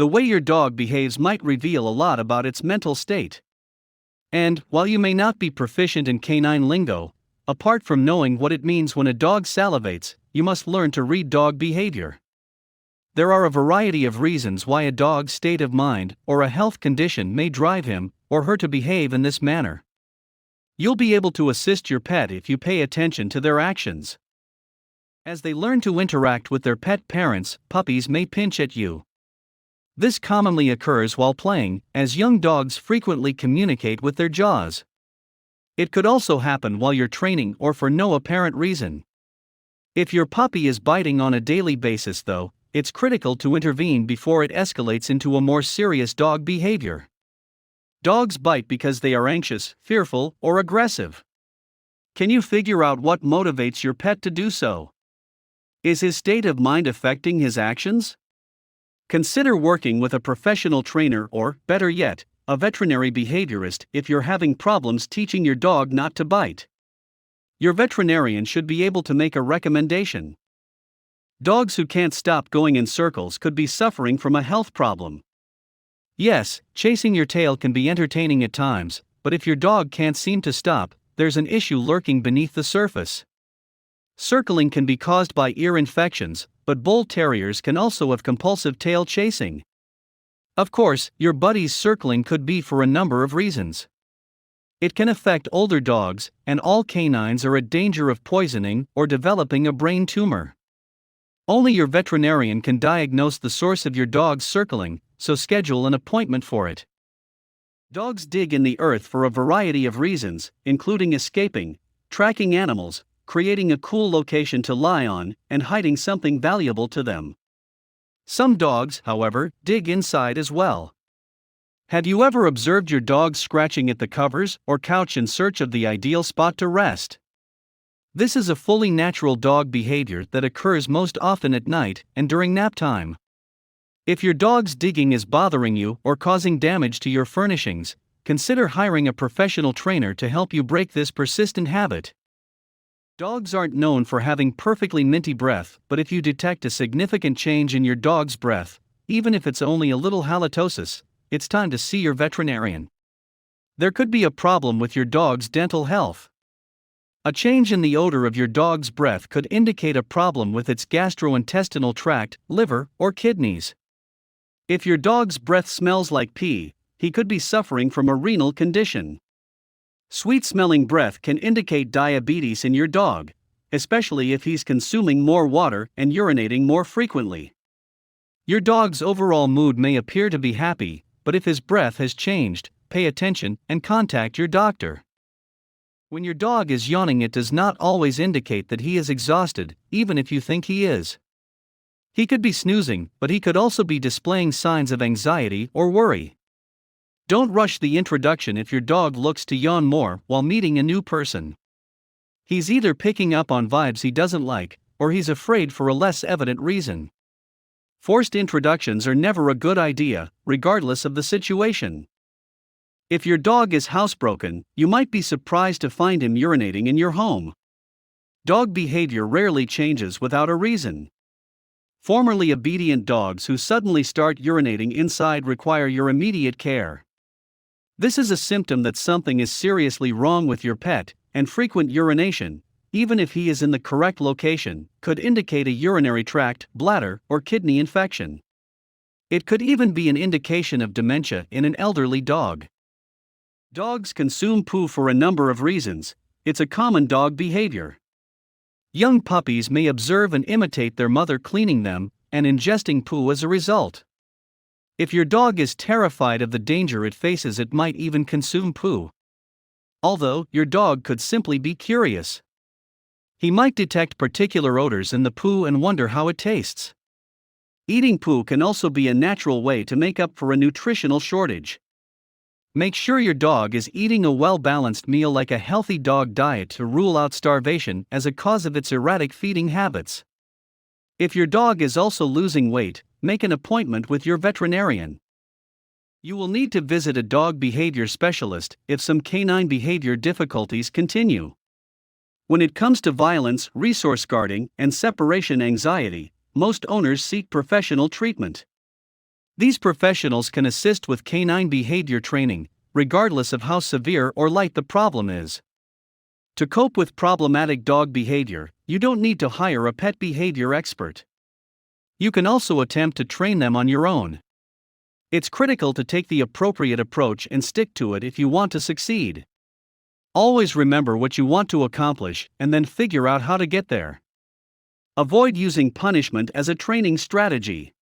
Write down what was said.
The way your dog behaves might reveal a lot about its mental state. And, while you may not be proficient in canine lingo, apart from knowing what it means when a dog salivates, you must learn to read dog behavior. There are a variety of reasons why a dog's state of mind or a health condition may drive him or her to behave in this manner. You'll be able to assist your pet if you pay attention to their actions. As they learn to interact with their pet parents, puppies may pinch at you. This commonly occurs while playing, as young dogs frequently communicate with their jaws. It could also happen while you're training or for no apparent reason. If your puppy is biting on a daily basis, though, it's critical to intervene before it escalates into a more serious dog behavior. Dogs bite because they are anxious, fearful, or aggressive. Can you figure out what motivates your pet to do so? Is his state of mind affecting his actions? Consider working with a professional trainer or, better yet, a veterinary behaviorist if you're having problems teaching your dog not to bite. Your veterinarian should be able to make a recommendation. Dogs who can't stop going in circles could be suffering from a health problem. Yes, chasing your tail can be entertaining at times, but if your dog can't seem to stop, there's an issue lurking beneath the surface. Circling can be caused by ear infections, but bull terriers can also have compulsive tail chasing. Of course, your buddy's circling could be for a number of reasons. It can affect older dogs, and all canines are at danger of poisoning or developing a brain tumor. Only your veterinarian can diagnose the source of your dog's circling, so schedule an appointment for it. Dogs dig in the earth for a variety of reasons, including escaping, tracking animals, creating a cool location to lie on, and hiding something valuable to them. Some dogs, however, dig inside as well. Have you ever observed your dog scratching at the covers or couch in search of the ideal spot to rest? This is a fully natural dog behavior that occurs most often at night and during nap time. If your dog's digging is bothering you or causing damage to your furnishings, consider hiring a professional trainer to help you break this persistent habit. Dogs aren't known for having perfectly minty breath, but if you detect a significant change in your dog's breath, even if it's only a little halitosis, it's time to see your veterinarian. There could be a problem with your dog's dental health. A change in the odor of your dog's breath could indicate a problem with its gastrointestinal tract, liver, or kidneys. If your dog's breath smells like pee, he could be suffering from a renal condition. Sweet-smelling breath can indicate diabetes in your dog, especially if he's consuming more water and urinating more frequently. Your dog's overall mood may appear to be happy, but if his breath has changed, pay attention and contact your doctor. When your dog is yawning, it does not always indicate that he is exhausted, even if you think he is. He could be snoozing, but he could also be displaying signs of anxiety or worry. Don't rush the introduction if your dog looks to yawn more while meeting a new person. He's either picking up on vibes he doesn't like, or he's afraid for a less evident reason. Forced introductions are never a good idea, regardless of the situation. If your dog is housebroken, you might be surprised to find him urinating in your home. Dog behavior rarely changes without a reason. Formerly obedient dogs who suddenly start urinating inside require your immediate care. This is a symptom that something is seriously wrong with your pet, and frequent urination, even if he is in the correct location, could indicate a urinary tract, bladder, or kidney infection. It could even be an indication of dementia in an elderly dog. Dogs consume poo for a number of reasons. It's a common dog behavior. Young puppies may observe and imitate their mother cleaning them, and ingesting poo as a result. If your dog is terrified of the danger it faces, it might even consume poo. Although, your dog could simply be curious. He might detect particular odors in the poo and wonder how it tastes. Eating poo can also be a natural way to make up for a nutritional shortage. Make sure your dog is eating a well-balanced meal like a healthy dog diet to rule out starvation as a cause of its erratic feeding habits. If your dog is also losing weight, make an appointment with your veterinarian. You will need to visit a dog behavior specialist if some canine behavior difficulties continue. When it comes to violence, resource guarding, and separation anxiety, most owners seek professional treatment. These professionals can assist with canine behavior training, regardless of how severe or light the problem is. To cope with problematic dog behavior, you don't need to hire a pet behavior expert. You can also attempt to train them on your own. It's critical to take the appropriate approach and stick to it if you want to succeed. Always remember what you want to accomplish and then figure out how to get there. Avoid using punishment as a training strategy.